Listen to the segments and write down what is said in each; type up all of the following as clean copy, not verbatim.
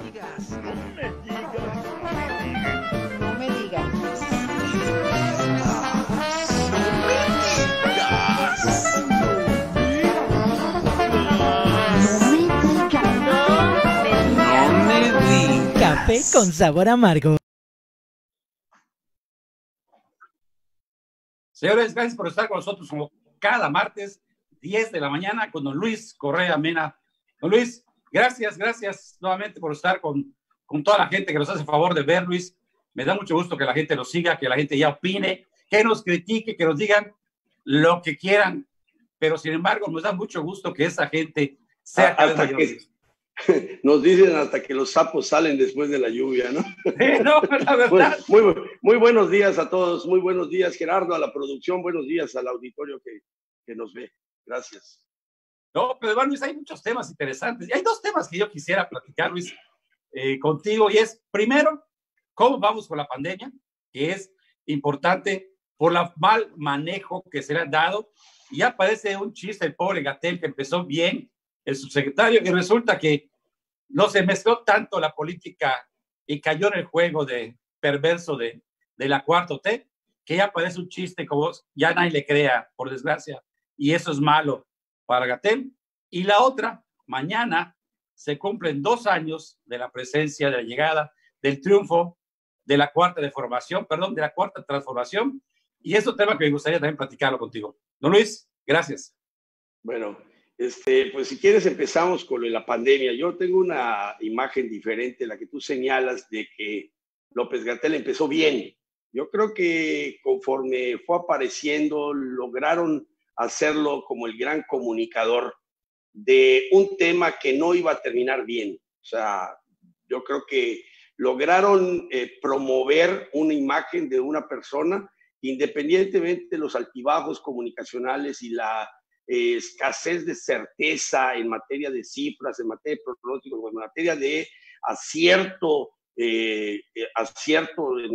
digas. No me digas. No me digas. No me digas. Café con sabor amargo. Señores, gracias por estar con nosotros como cada martes, 10 de la mañana, con don Luis Correa Mena. Don Luis, gracias nuevamente por estar con toda la gente que nos hace el favor de ver, Luis. Me da mucho gusto que la gente nos siga, que la gente ya opine, que nos critique, que nos digan lo que quieran, pero sin embargo nos da mucho gusto que esa gente sea cada vez hasta mayor. Que nos dicen hasta que los sapos salen después de la lluvia, ¿no? No, la verdad. Muy buenos días a todos, muy buenos días, Gerardo, a la producción, buenos días al auditorio que nos ve. Gracias. No, pero Luis, hay muchos temas interesantes. Y hay dos temas que yo quisiera platicar, Luis, contigo. Y es, primero, cómo vamos con la pandemia, que es importante por el mal manejo que se le ha dado. Y ya parece un chiste el pobre Gatell, que empezó bien, el subsecretario, y resulta que no se mezcló tanto la política y cayó en el juego de perverso de la 4T, que ya parece un chiste, como ya nadie le crea, por desgracia, y eso es malo para Gatell. Y la otra, mañana se cumplen 2 años de la presencia, de la llegada, del triunfo de la cuarta transformación, y es un tema que me gustaría también platicarlo contigo. Don Luis, gracias. Bueno, pues si quieres empezamos con la pandemia. Yo tengo una imagen diferente, la que tú señalas, de que López-Gatell empezó bien. Yo creo que conforme fue apareciendo, lograron hacerlo como el gran comunicador de un tema que no iba a terminar bien. O sea, yo creo que lograron promover una imagen de una persona, independientemente de los altibajos comunicacionales y la escasez de certeza en materia de cifras, en materia de pronósticos, en materia de acierto en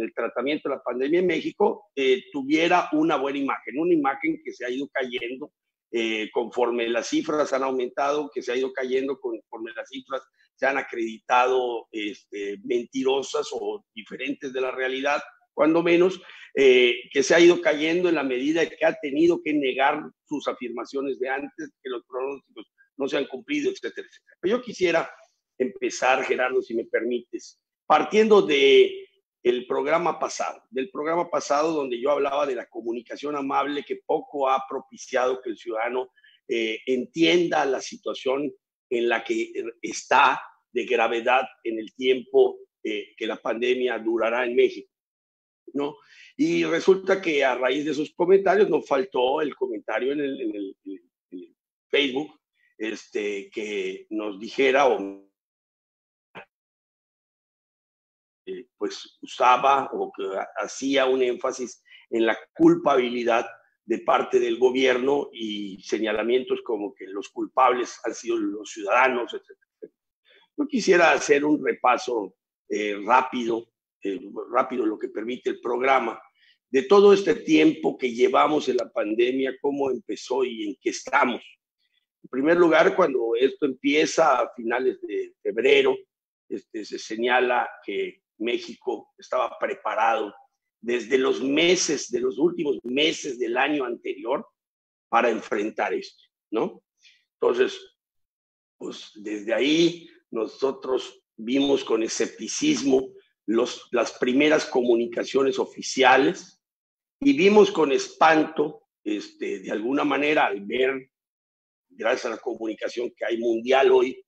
el tratamiento de la pandemia en México, tuviera una buena imagen que se ha ido cayendo conforme las cifras han aumentado, que se ha ido cayendo conforme las cifras se han acreditado mentirosas o diferentes de la realidad, cuando menos, que se ha ido cayendo en la medida que ha tenido que negar sus afirmaciones de antes, que los pronósticos no se han cumplido, etcétera, etcétera. Pero yo quisiera empezar, Gerardo, si me permites, partiendo del programa pasado donde yo hablaba de la comunicación amable que poco ha propiciado que el ciudadano entienda la situación en la que está de gravedad en el tiempo que la pandemia durará en México, ¿no? Y resulta que a raíz de esos comentarios nos faltó el comentario en el Facebook que nos dijera o pues usaba o que hacía un énfasis en la culpabilidad de parte del gobierno y señalamientos como que los culpables han sido los ciudadanos, etc. Yo quisiera hacer un repaso rápido lo que permite el programa, de todo este tiempo que llevamos en la pandemia, cómo empezó y en qué estamos. En primer lugar, cuando esto empieza a finales de febrero, se señala que México estaba preparado desde los últimos meses del año anterior para enfrentar esto, ¿no? Entonces, pues desde ahí nosotros vimos con escepticismo las primeras comunicaciones oficiales y vimos con espanto, de alguna manera, al ver, gracias a la comunicación que hay mundial hoy,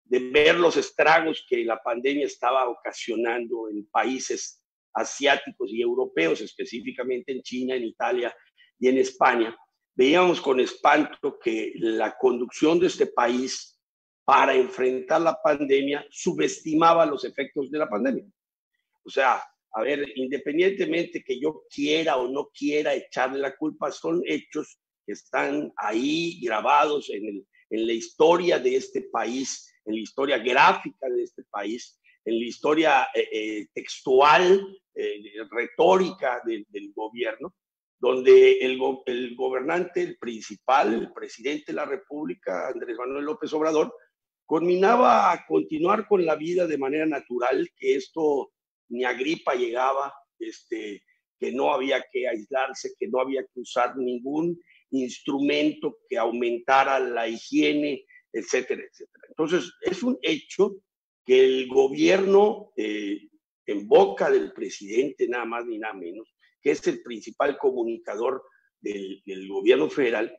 de ver los estragos que la pandemia estaba ocasionando en países asiáticos y europeos, específicamente en China, en Italia y en España, veíamos con espanto que la conducción de este país para enfrentar la pandemia subestimaba los efectos de la pandemia. O sea, a ver, independientemente que yo quiera o no quiera echarle la culpa, son hechos que están ahí grabados en la historia de este país, en la historia gráfica de este país, en la historia textual, retórica del gobierno, donde el gobernante, el principal, el presidente de la República, Andrés Manuel López Obrador, conminaba a continuar con la vida de manera natural, que esto ni a gripa llegaba, que no había que aislarse, que no había que usar ningún instrumento que aumentara la higiene, etcétera, etcétera. Entonces, es un hecho que el gobierno, en boca del presidente, nada más ni nada menos, que es el principal comunicador del gobierno federal,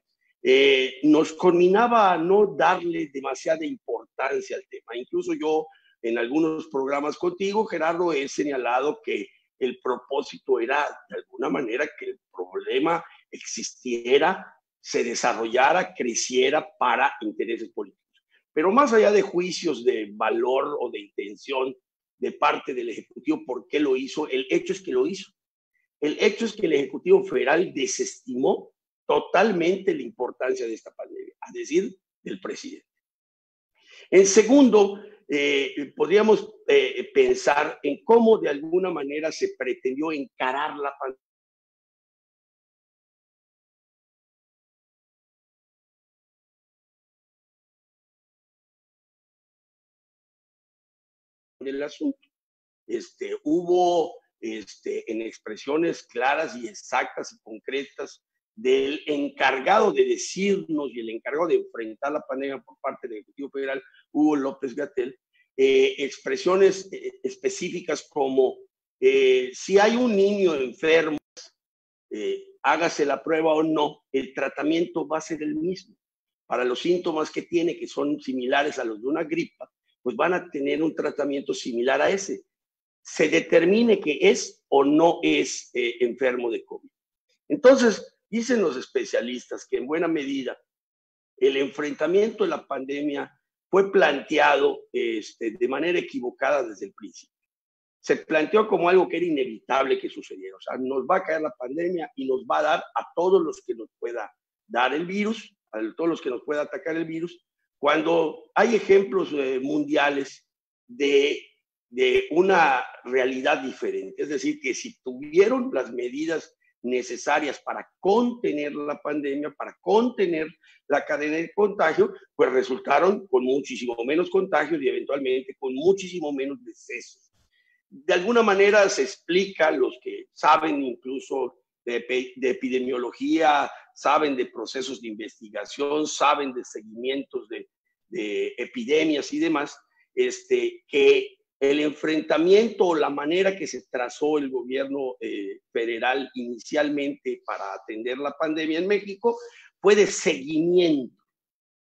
nos conminaba a no darle demasiada importancia al tema. Incluso yo, en algunos programas contigo, Gerardo, he señalado que el propósito era, de alguna manera, que el problema existiera, se desarrollara, creciera para intereses políticos. Pero más allá de juicios de valor o de intención de parte del Ejecutivo, ¿por qué lo hizo? El hecho es que lo hizo. El hecho es que el Ejecutivo Federal desestimó totalmente la importancia de esta pandemia, a decir del presidente. En segundo, podríamos pensar en cómo de alguna manera se pretendió encarar la pandemia del asunto. Hubo en expresiones claras y exactas y concretas del encargado de decirnos y el encargado de enfrentar la pandemia por parte del Ejecutivo Federal, Hugo López-Gatell, expresiones específicas como si hay un niño enfermo, hágase la prueba o no, el tratamiento va a ser el mismo. Para los síntomas que tiene, que son similares a los de una gripa, pues van a tener un tratamiento similar a ese. Se determine que es o no es enfermo de COVID. Entonces, dicen los especialistas que en buena medida el enfrentamiento de la pandemia fue planteado de manera equivocada desde el principio. Se planteó como algo que era inevitable que sucediera. O sea, nos va a caer la pandemia y nos va a dar a todos los que nos pueda dar el virus, a todos los que nos pueda atacar el virus, cuando hay ejemplos mundiales de una realidad diferente. Es decir, que si tuvieron las medidas necesarias para contener la pandemia, para contener la cadena de contagio, pues resultaron con muchísimo menos contagios y eventualmente con muchísimo menos decesos. De alguna manera se explica, los que saben incluso de epidemiología, saben de procesos de investigación, saben de seguimientos de epidemias y demás, que el enfrentamiento o la manera que se trazó el gobierno federal inicialmente para atender la pandemia en México fue de seguimiento,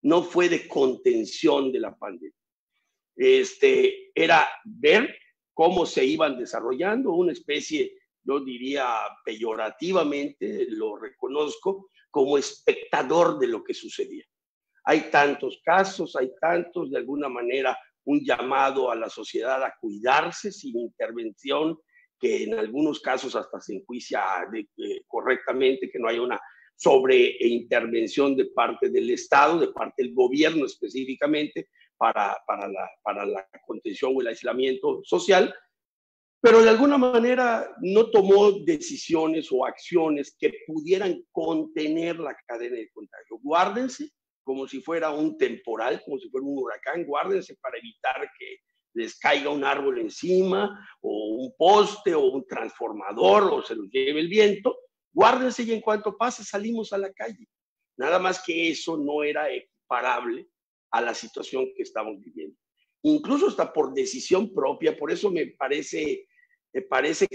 no fue de contención de la pandemia. Era ver cómo se iban desarrollando, una especie, yo diría peyorativamente, lo reconozco, como espectador de lo que sucedía. Hay tantos casos, hay tantos, de alguna manera, un llamado a la sociedad a cuidarse sin intervención, que en algunos casos hasta se enjuicia correctamente, que no haya una sobreintervención de parte del Estado, de parte del gobierno específicamente, para la contención o el aislamiento social, pero de alguna manera no tomó decisiones o acciones que pudieran contener la cadena de contagio. Guárdense como si fuera un temporal, como si fuera un huracán, guárdense para evitar que les caiga un árbol encima, o un poste, o un transformador, o se los lleve el viento, guárdense y en cuanto pase salimos a la calle. Nada más que eso no era equiparable a la situación que estamos viviendo. Incluso hasta por decisión propia, por eso me parece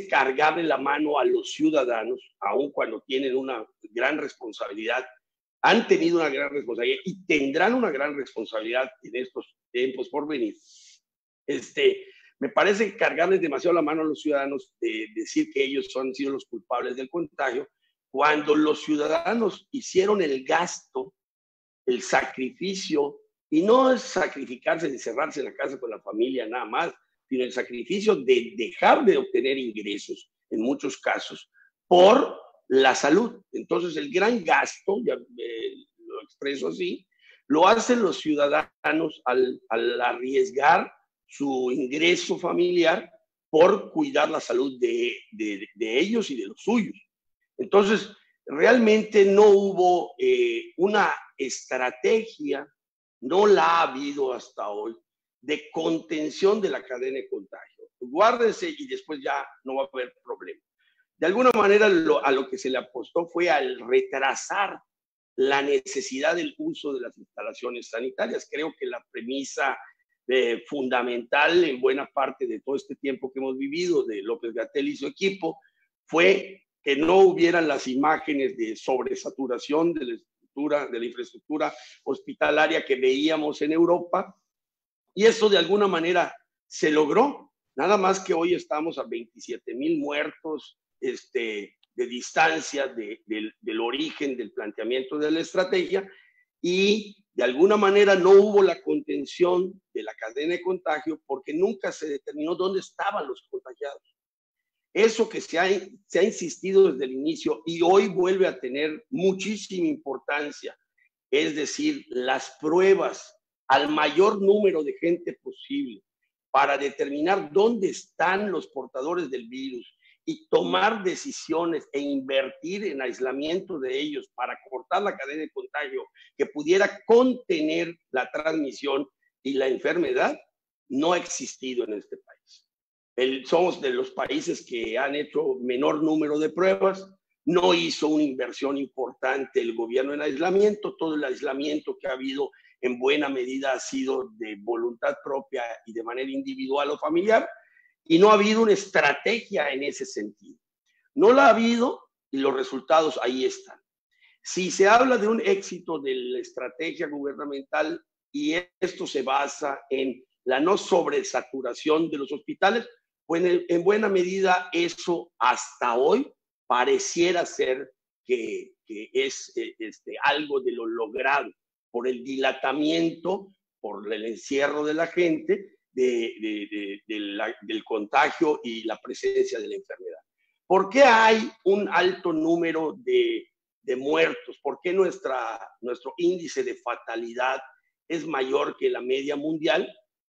cargarle la mano a los ciudadanos, aun cuando tienen una gran responsabilidad, han tenido una gran responsabilidad y tendrán una gran responsabilidad en estos tiempos por venir. Me parece cargarles demasiado la mano a los ciudadanos de decir que ellos han sido los culpables del contagio, cuando los ciudadanos hicieron el gasto, el sacrificio, y no es sacrificarse de cerrarse en la casa con la familia nada más, sino el sacrificio de dejar de obtener ingresos, en muchos casos, por la salud. Entonces, el gran gasto, ya lo expreso así, lo hacen los ciudadanos al arriesgar su ingreso familiar por cuidar la salud de ellos y de los suyos. Entonces, realmente no hubo una estrategia no la ha habido hasta hoy de contención de la cadena de contagio. Guárdense y después ya no va a haber problema. De alguna manera a lo que se le apostó fue al retrasar la necesidad del uso de las instalaciones sanitarias. Creo que la premisa fundamental en buena parte de todo este tiempo que hemos vivido de López-Gatell y su equipo fue que no hubieran las imágenes de sobresaturación de la infraestructura hospitalaria que veíamos en Europa, y eso de alguna manera se logró, nada más que hoy estamos a 27,000 muertos de distancia del origen del planteamiento de la estrategia, y de alguna manera no hubo la contención de la cadena de contagio porque nunca se determinó dónde estaban los contagiados. Eso que se ha insistido desde el inicio y hoy vuelve a tener muchísima importancia, es decir, las pruebas al mayor número de gente posible para determinar dónde están los portadores del virus y tomar decisiones e invertir en aislamiento de ellos para cortar la cadena de contagio que pudiera contener la transmisión y la enfermedad, no ha existido en este país. Somos de los países que han hecho menor número de pruebas, no hizo una inversión importante el gobierno en aislamiento, todo el aislamiento que ha habido en buena medida ha sido de voluntad propia y de manera individual o familiar, y no ha habido una estrategia en ese sentido. No la ha habido y los resultados ahí están. Si se habla de un éxito de la estrategia gubernamental y esto se basa en la no sobresaturación de los hospitales, pues en buena medida eso hasta hoy pareciera ser que es algo de lo logrado por el dilatamiento, por el encierro de la gente, del contagio y la presencia de la enfermedad. ¿Por qué hay un alto número de muertos? ¿Por qué nuestro índice de fatalidad es mayor que la media mundial?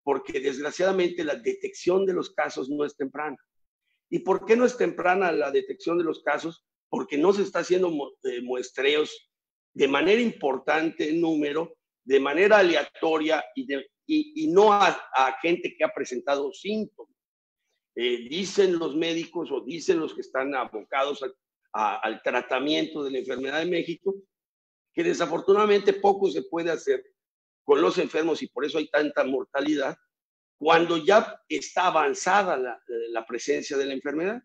Porque desgraciadamente la detección de los casos no es temprana. ¿Y por qué no es temprana la detección de los casos? Porque no se está haciendo muestreos de manera importante en número, de manera aleatoria y no a gente que ha presentado síntomas. Dicen los médicos o dicen los que están abocados al tratamiento de la enfermedad de México que desafortunadamente poco se puede hacer con los enfermos y por eso hay tanta mortalidad cuando ya está avanzada la presencia de la enfermedad.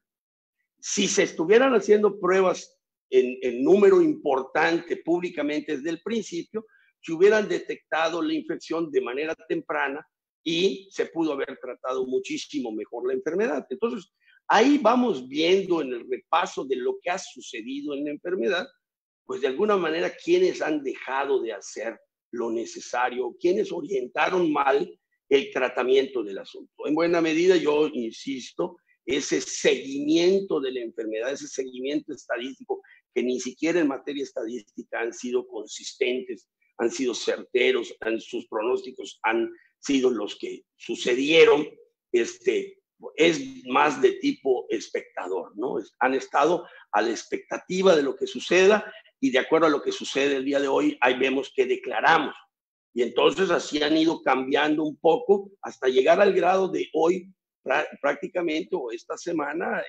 Si se estuvieran haciendo pruebas en número importante públicamente desde el principio, se hubieran detectado la infección de manera temprana y se pudo haber tratado muchísimo mejor la enfermedad. Entonces, ahí vamos viendo en el repaso de lo que ha sucedido en la enfermedad, pues de alguna manera quienes han dejado de hacer lo necesario, quienes orientaron mal el tratamiento del asunto. En buena medida, yo insisto, ese seguimiento de la enfermedad, ese seguimiento estadístico, que ni siquiera en materia estadística han sido consistentes, han sido certeros, sus pronósticos han sido los que sucedieron, es más de tipo espectador, ¿no? Han estado a la expectativa de lo que suceda y de acuerdo a lo que sucede el día de hoy, ahí vemos que declaramos. Y entonces así han ido cambiando un poco hasta llegar al grado de hoy prácticamente o esta semana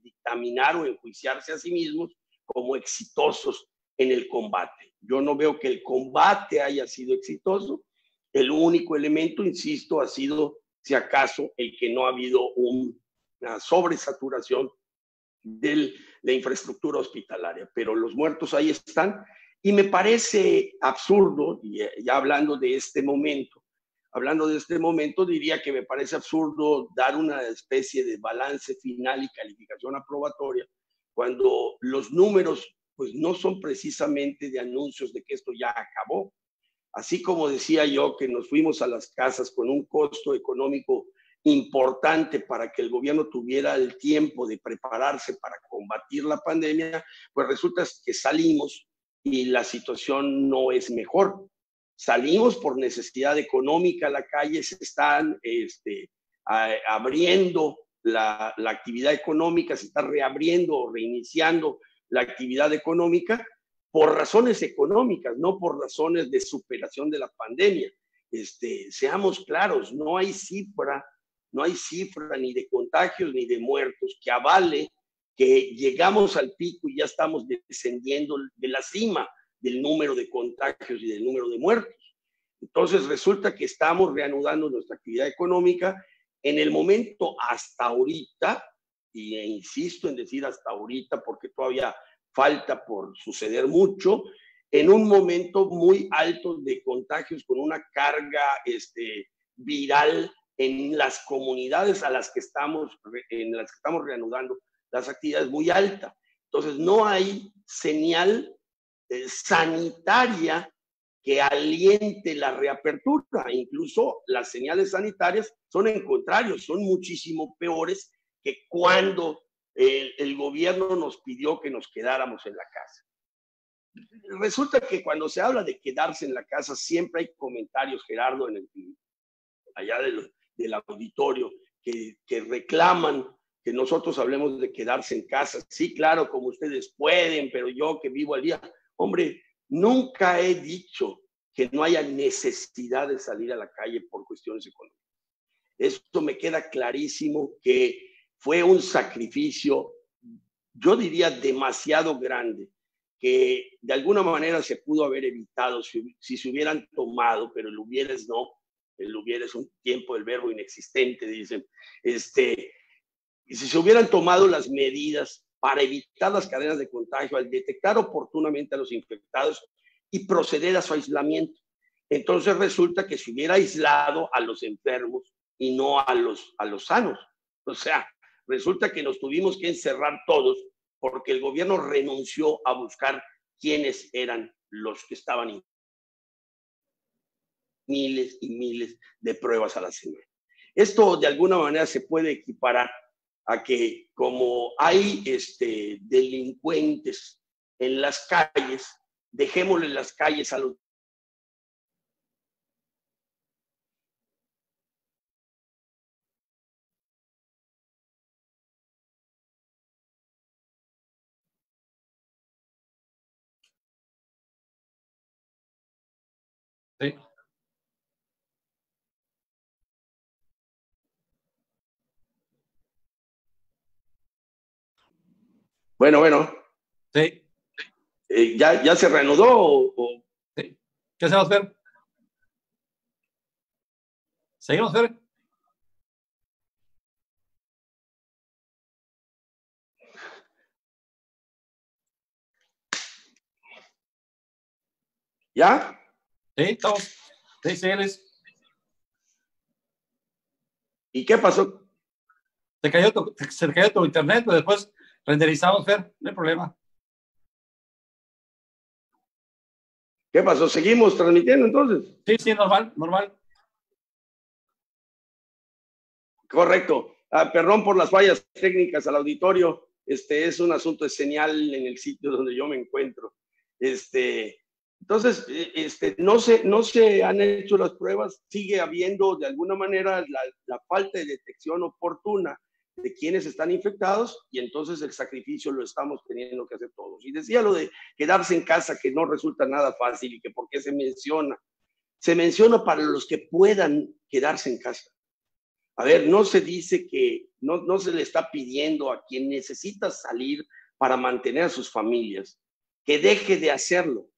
dictaminar o enjuiciarse a sí mismos como exitosos en el combate. Yo no veo que el combate haya sido exitoso. El único elemento, insisto, ha sido, si acaso, el que no ha habido una sobresaturación de la infraestructura hospitalaria. Pero los muertos ahí están. Y me parece absurdo, y ya hablando de este momento, diría que me parece absurdo dar una especie de balance final y calificación aprobatoria cuando los números pues no son precisamente de anuncios de que esto ya acabó. Así como decía yo que nos fuimos a las casas con un costo económico importante para que el gobierno tuviera el tiempo de prepararse para combatir la pandemia, pues resulta que salimos y la situación no es mejor. Salimos por necesidad económica a la calle, se están abriendo la actividad económica, se está reabriendo o reiniciando la actividad económica por razones económicas, no por razones de superación de la pandemia. Seamos claros, no hay cifra ni de contagios ni de muertos que avale que llegamos al pico y ya estamos descendiendo de la cima del número de contagios y del número de muertos. Entonces resulta que estamos reanudando nuestra actividad económica en el momento hasta ahorita, y insisto en decir hasta ahorita porque todavía falta por suceder mucho, en un momento muy alto de contagios con una carga viral en las comunidades en las que estamos reanudando las actividades muy alta. Entonces no hay señal sanitaria que aliente la reapertura. Incluso las señales sanitarias son en contrario, son muchísimo peores que cuando el gobierno nos pidió que nos quedáramos en la casa. Resulta que cuando se habla de quedarse en la casa, siempre hay comentarios, Gerardo, allá del auditorio, que reclaman que nosotros hablemos de quedarse en casa. Sí, claro, como ustedes pueden, pero yo que vivo al día. Hombre, nunca he dicho que no haya necesidad de salir a la calle por cuestiones económicas. Esto me queda clarísimo que fue un sacrificio, yo diría, demasiado grande, que de alguna manera se pudo haber evitado si se hubieran tomado, pero el hubieres no. El hubieres un tiempo del verbo inexistente, dicen. Y si se hubieran tomado las medidas para evitar las cadenas de contagio, al detectar oportunamente a los infectados y proceder a su aislamiento. Entonces resulta que se hubiera aislado a los enfermos y no a los sanos. O sea, resulta que nos tuvimos que encerrar todos porque el gobierno renunció a buscar quiénes eran los que estaban infectados. Miles y miles de pruebas a la semana. Esto de alguna manera se puede equiparar a que como hay delincuentes en las calles, dejémosle las calles a los... Sí. Bueno. Sí. ¿Ya se reanudó Sí. ¿Qué hacemos, Fer? ¿Seguimos, Fer? ¿Ya? Sí, estamos. Sí, sí, eres. ¿Y qué pasó? Se cayó tu internet, pero después renderizamos, Fer. No hay problema. ¿Qué pasó? ¿Seguimos transmitiendo entonces? Sí, normal. Correcto. Perdón por las fallas técnicas al auditorio. Es un asunto de señal en el sitio donde yo me encuentro. Entonces, no se han hecho las pruebas. Sigue habiendo de alguna manera la falta de detección oportuna de quienes están infectados y entonces el sacrificio lo estamos teniendo que hacer todos. Y decía lo de quedarse en casa, que no resulta nada fácil y que por qué se menciona. Se menciona para los que puedan quedarse en casa. A ver, no se dice que no se le está pidiendo a quien necesita salir para mantener a sus familias que deje de hacerlo.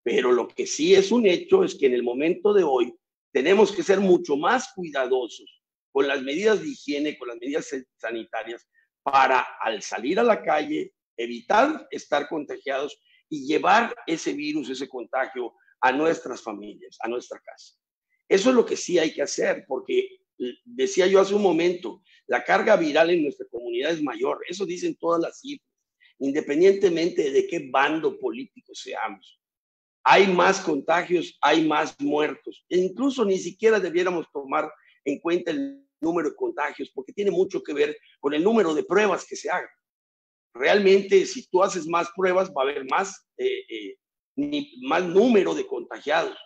Pero lo que sí es un hecho es que en el momento de hoy tenemos que ser mucho más cuidadosos con las medidas de higiene, con las medidas sanitarias, para al salir a la calle evitar estar contagiados y llevar ese virus, ese contagio a nuestras familias, a nuestra casa. Eso es lo que sí hay que hacer, porque decía yo hace un momento, la carga viral en nuestra comunidad es mayor. Eso dicen todas las cifras, independientemente de qué bando político seamos. Hay más contagios, hay más muertos. E incluso ni siquiera debiéramos tomar en cuenta el número de contagios, porque tiene mucho que ver con el número de pruebas que se hagan. Realmente, si tú haces más pruebas, va a haber más número de contagiados.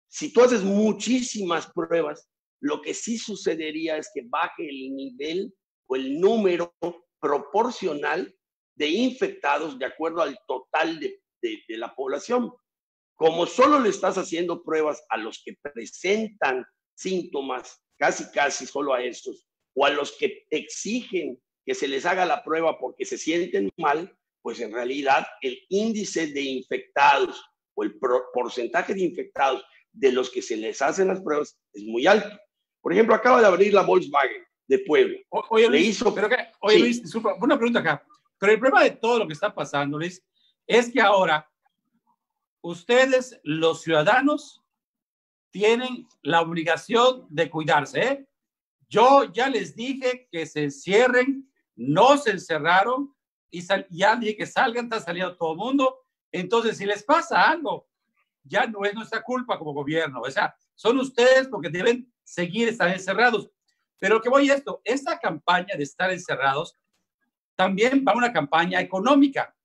Si tú haces muchísimas pruebas, lo que sí sucedería es que baje el nivel o el número proporcional de infectados de acuerdo al total de la población. Como solo le estás haciendo pruebas a los que presentan síntomas, casi solo a estos, o a los que exigen que se les haga la prueba porque se sienten mal, pues en realidad el índice de infectados o el porcentaje de infectados de los que se les hacen las pruebas es muy alto. Por ejemplo, acaba de abrir la Volkswagen de Puebla. Oye, Luis, Luis, disculpa, una pregunta acá. Pero el problema de todo lo que está pasando, Luis, es que ahora ustedes, los ciudadanos, tienen la obligación de cuidarse, ¿eh? Yo ya les dije que se encierren, no se encerraron y ya dije que salgan, está saliendo todo el mundo. Entonces, si les pasa algo, ya no es nuestra culpa como gobierno. O sea, son ustedes porque deben seguir estando encerrados. Pero lo que voy a esto, esta campaña de estar encerrados también va una campaña económica,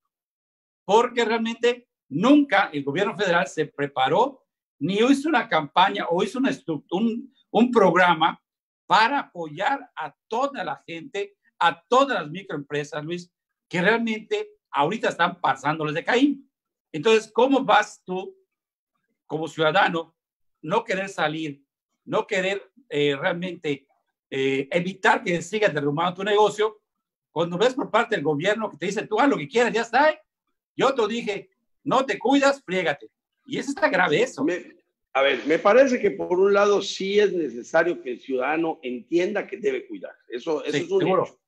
porque realmente nunca el gobierno federal se preparó ni hizo una campaña o hizo un programa para apoyar a toda la gente, a todas las microempresas, Luis, que realmente ahorita están pasándoles de Caín. Entonces, ¿cómo vas tú, como ciudadano, no querer salir, no querer realmente evitar que sigas derrumbando tu negocio, cuando ves por parte del gobierno que te dice, tú haz lo que quieras, ya está? Yo te dije, no te cuidas, friégate. Y eso está grave eso. A ver, me parece que por un lado sí es necesario que el ciudadano entienda que debe cuidar. Eso sí, es un seguro. Hecho.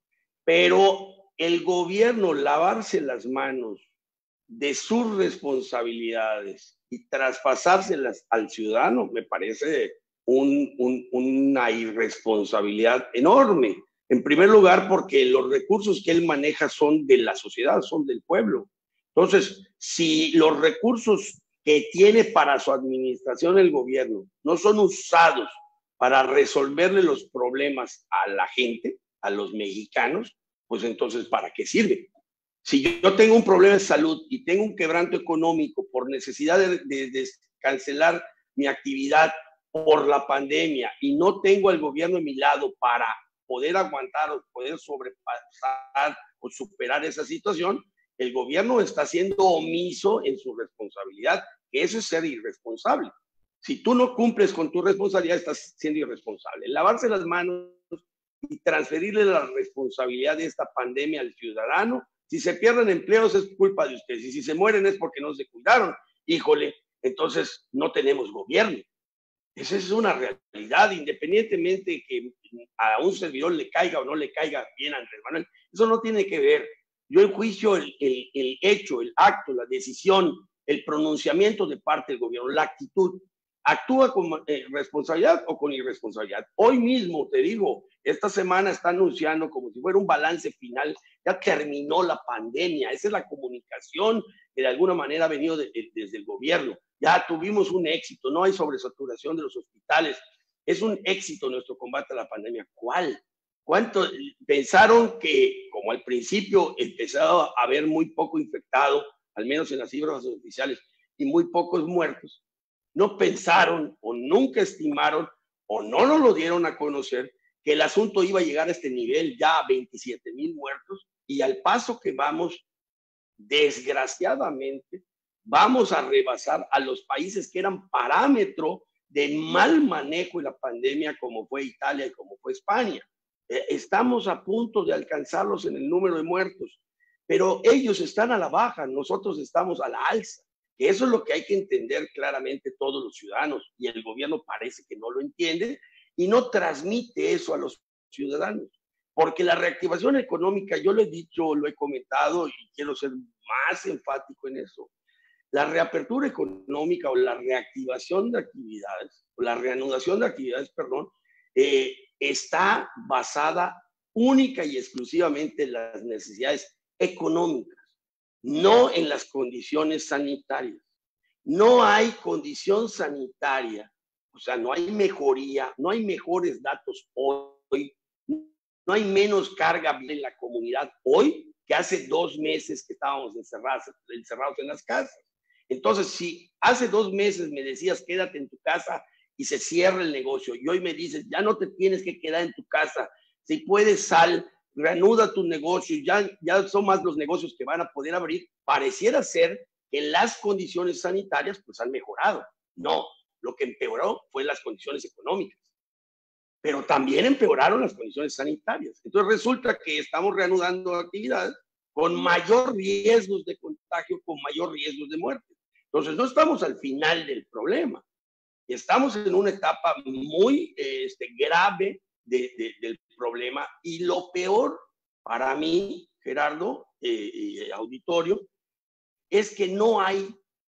Pero el gobierno lavarse las manos de sus responsabilidades y traspasárselas al ciudadano me parece una irresponsabilidad enorme. En primer lugar, porque los recursos que él maneja son de la sociedad, son del pueblo. Entonces, si los recursos que tiene para su administración el gobierno no son usados para resolverle los problemas a la gente, a los mexicanos, pues entonces, ¿para qué sirve? Si yo tengo un problema de salud y tengo un quebranto económico por necesidad de cancelar mi actividad por la pandemia y no tengo al gobierno a mi lado para poder aguantar o poder sobrepasar o superar esa situación, el gobierno está siendo omiso en su responsabilidad, que eso es ser irresponsable. Si tú no cumples con tu responsabilidad, estás siendo irresponsable. Lavarse las manos y transferirle la responsabilidad de esta pandemia al ciudadano. Si se pierden empleos es culpa de ustedes, y si se mueren es porque no se cuidaron. Híjole, entonces no tenemos gobierno. Esa es una realidad, independientemente que a un servidor le caiga o no le caiga bien a Andrés Manuel. Eso no tiene que ver. Yo enjuicio el hecho, el acto, la decisión, el pronunciamiento de parte del gobierno, la actitud. ¿Actúa con responsabilidad o con irresponsabilidad? Hoy mismo, te digo, esta semana está anunciando como si fuera un balance final, ya terminó la pandemia. Esa es la comunicación que de alguna manera ha venido desde el gobierno. Ya tuvimos un éxito, no hay sobresaturación de los hospitales. Es un éxito nuestro combate a la pandemia. ¿Cuál? ¿Cuánto pensaron que, como al principio empezaba a haber muy poco infectado, al menos en las cifras oficiales, y muy pocos muertos? No pensaron o nunca estimaron o no nos lo dieron a conocer que el asunto iba a llegar a este nivel, ya a 27,000 muertos, y al paso que vamos, desgraciadamente, vamos a rebasar a los países que eran parámetro de mal manejo de la pandemia, como fue Italia y como fue España. Estamos a punto de alcanzarlos en el número de muertos, pero ellos están a la baja, nosotros estamos a la alza. Que eso es lo que hay que entender claramente todos los ciudadanos, y el gobierno parece que no lo entiende y no transmite eso a los ciudadanos. Porque la reactivación económica, yo lo he dicho, lo he comentado y quiero ser más enfático en eso. La reapertura económica o la reactivación de actividades, o la reanudación de actividades, perdón, está basada única y exclusivamente en las necesidades económicas, no en las condiciones sanitarias. No hay condición sanitaria, o sea, no hay mejoría, no hay mejores datos hoy, no hay menos carga en la comunidad hoy que hace 2 meses que estábamos encerrados en las casas. Entonces, si hace 2 meses me decías quédate en tu casa y se cierra el negocio, y hoy me dices ya no te tienes que quedar en tu casa, si puedes sal, reanuda tu negocio, ya son más los negocios que van a poder abrir, pareciera ser que las condiciones sanitarias pues han mejorado. No, lo que empeoró fue las condiciones económicas, pero también empeoraron las condiciones sanitarias. Entonces resulta que estamos reanudando actividades con mayor riesgos de contagio, con mayor riesgos de muerte. Entonces no estamos al final del problema, estamos en una etapa muy grave del problema, y lo peor para mí, Gerardo, auditorio, es que no hay,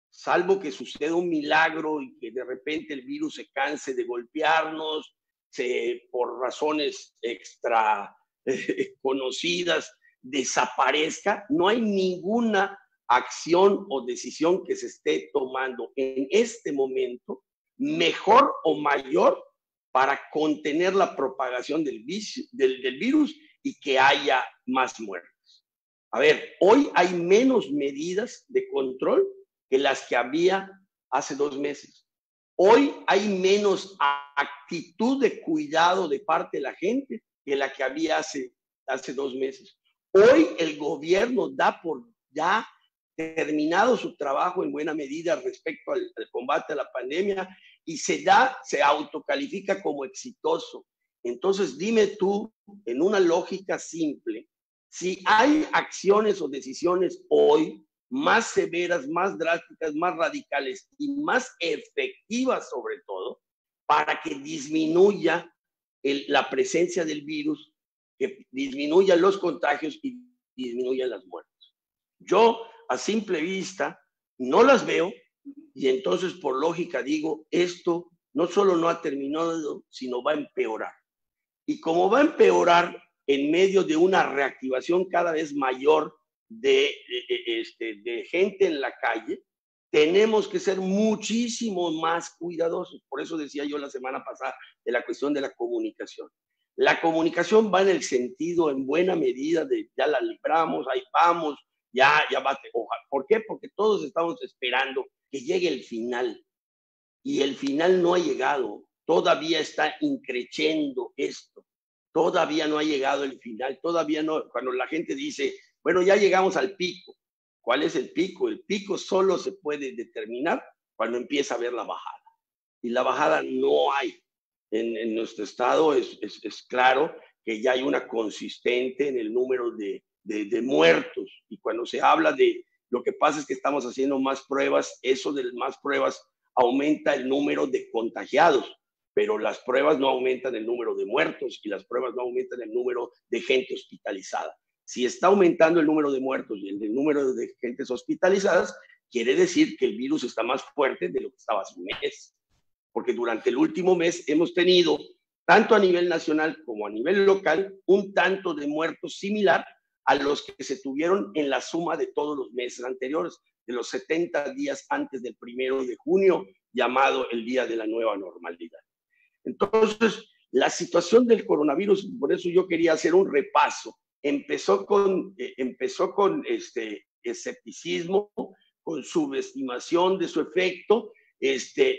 salvo que suceda un milagro y que de repente el virus se canse de golpearnos, por razones extra conocidas, desaparezca, no hay ninguna acción o decisión que se esté tomando en este momento mejor o mayor para contener la propagación del virus y que haya más muertes. A ver, hoy hay menos medidas de control que las que había hace 2 meses. Hoy hay menos actitud de cuidado de parte de la gente que la que había hace 2 meses. Hoy el gobierno da por ya terminado su trabajo en buena medida respecto al combate a la pandemia y se autocalifica como exitoso. Entonces dime tú, en una lógica simple, si hay acciones o decisiones hoy más severas, más drásticas, más radicales y más efectivas sobre todo, para que disminuya la presencia del virus, que disminuyan los contagios y disminuyan las muertes. Yo a simple vista no las veo, y entonces por lógica digo, esto no solo no ha terminado, sino va a empeorar. Y como va a empeorar en medio de una reactivación cada vez mayor de gente en la calle, tenemos que ser muchísimo más cuidadosos. Por eso decía yo la semana pasada de la cuestión de la comunicación. La comunicación va en el sentido, en buena medida, de ya la libramos, ahí vamos, ya va. ¿Por qué? Porque todos estamos esperando que llegue el final. Y el final no ha llegado. Todavía está increciendo esto. Todavía no ha llegado el final. Todavía no. Cuando la gente dice, bueno, ya llegamos al pico. ¿Cuál es el pico? El pico solo se puede determinar cuando empieza a ver la bajada. Y la bajada no hay. En nuestro estado es claro que ya hay una consistente en el número de muertos. Y cuando se habla de lo que pasa es que estamos haciendo más pruebas, eso de más pruebas aumenta el número de contagiados, pero las pruebas no aumentan el número de muertos y las pruebas no aumentan el número de gente hospitalizada. Si está aumentando el número de muertos y el número de gentes hospitalizadas, quiere decir que el virus está más fuerte de lo que estaba hace un mes. Porque durante el último mes hemos tenido, tanto a nivel nacional como a nivel local, un tanto de muertos similar a los que se tuvieron en la suma de todos los meses anteriores, de los 70 días antes del 1 de junio, llamado el Día de la Nueva Normalidad. Entonces, la situación del coronavirus, por eso yo quería hacer un repaso. Empezó con escepticismo, con subestimación de su efecto,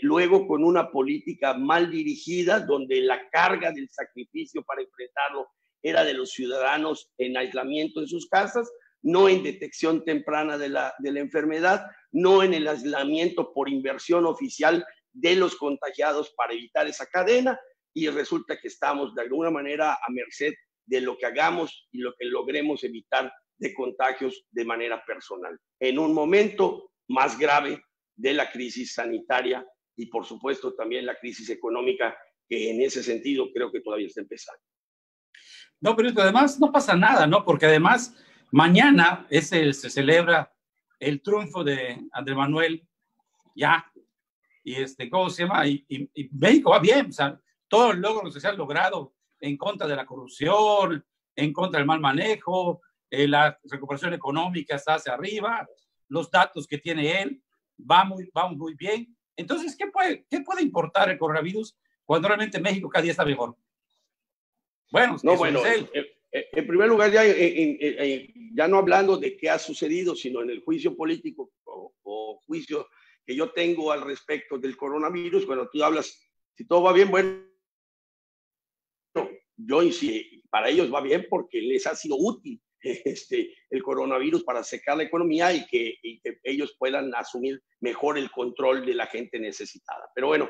luego con una política mal dirigida, donde la carga del sacrificio para enfrentarlo era de los ciudadanos en aislamiento en sus casas, no en detección temprana de la enfermedad, no en el aislamiento por inversión oficial de los contagiados para evitar esa cadena, y resulta que estamos de alguna manera a merced de lo que hagamos y lo que logremos evitar de contagios de manera personal. En un momento más grave de la crisis sanitaria y por supuesto también la crisis económica, que en ese sentido creo que todavía está empezando. No, pero además no pasa nada, ¿no? Porque además mañana se celebra el triunfo de Andrés Manuel, ya, y ¿cómo se llama? Y México va bien, o sea, todos los logros que se han logrado en contra de la corrupción, en contra del mal manejo, la recuperación económica está hacia arriba, los datos que tiene él, vamos muy bien. Entonces, ¿qué puede importar el coronavirus cuando realmente México cada día está mejor? Bueno, no, bueno, en primer lugar, ya no hablando de qué ha sucedido, sino en el juicio político o juicio que yo tengo al respecto del coronavirus, cuando tú hablas, si todo va bien, bueno, para ellos va bien porque les ha sido útil el coronavirus para secar la economía y que ellos puedan asumir mejor el control de la gente necesitada. Pero bueno,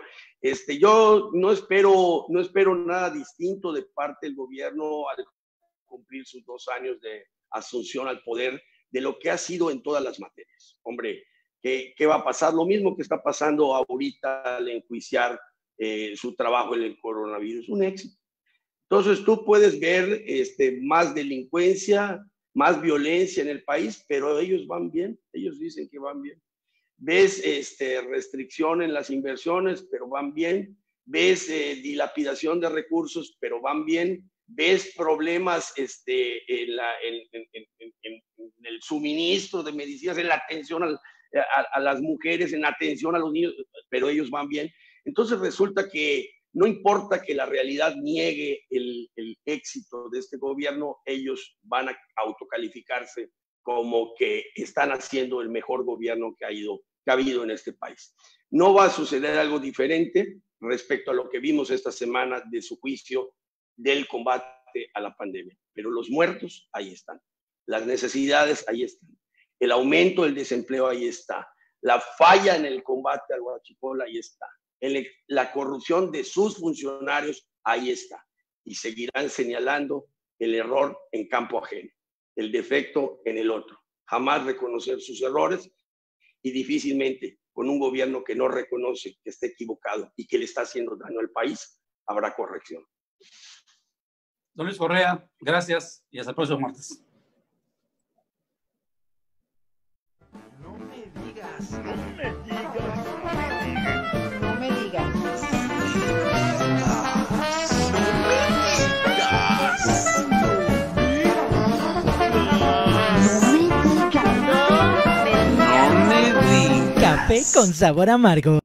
yo no espero nada distinto de parte del gobierno al cumplir sus 2 años de asunción al poder de lo que ha sido en todas las materias. Hombre, ¿qué va a pasar? Lo mismo que está pasando ahorita al enjuiciar su trabajo en el coronavirus, un éxito. Entonces tú puedes ver más delincuencia, más violencia en el país, pero ellos van bien, ellos dicen que van bien. Ves restricción en las inversiones, pero van bien. Ves dilapidación de recursos, pero van bien. Ves problemas en el suministro de medicinas, en la atención a las mujeres, en la atención a los niños, pero ellos van bien. Entonces resulta que no importa que la realidad niegue el éxito de este gobierno, ellos van a autocalificarse como que están haciendo el mejor gobierno que ha habido en este país. No va a suceder algo diferente respecto a lo que vimos esta semana de su juicio del combate a la pandemia. Pero los muertos, ahí están. Las necesidades, ahí están. El aumento del desempleo, ahí está. La falla en el combate al huachicol, ahí está. La corrupción de sus funcionarios, ahí está. Y seguirán señalando el error en campo ajeno, el defecto en el otro. Jamás reconocer sus errores y difícilmente con un gobierno que no reconoce que esté equivocado y que le está haciendo daño al país, habrá corrección. Don Luis Correa, gracias y hasta el próximo martes. No me digas. No me digas. No me digas. No me digas. Café con sabor amargo.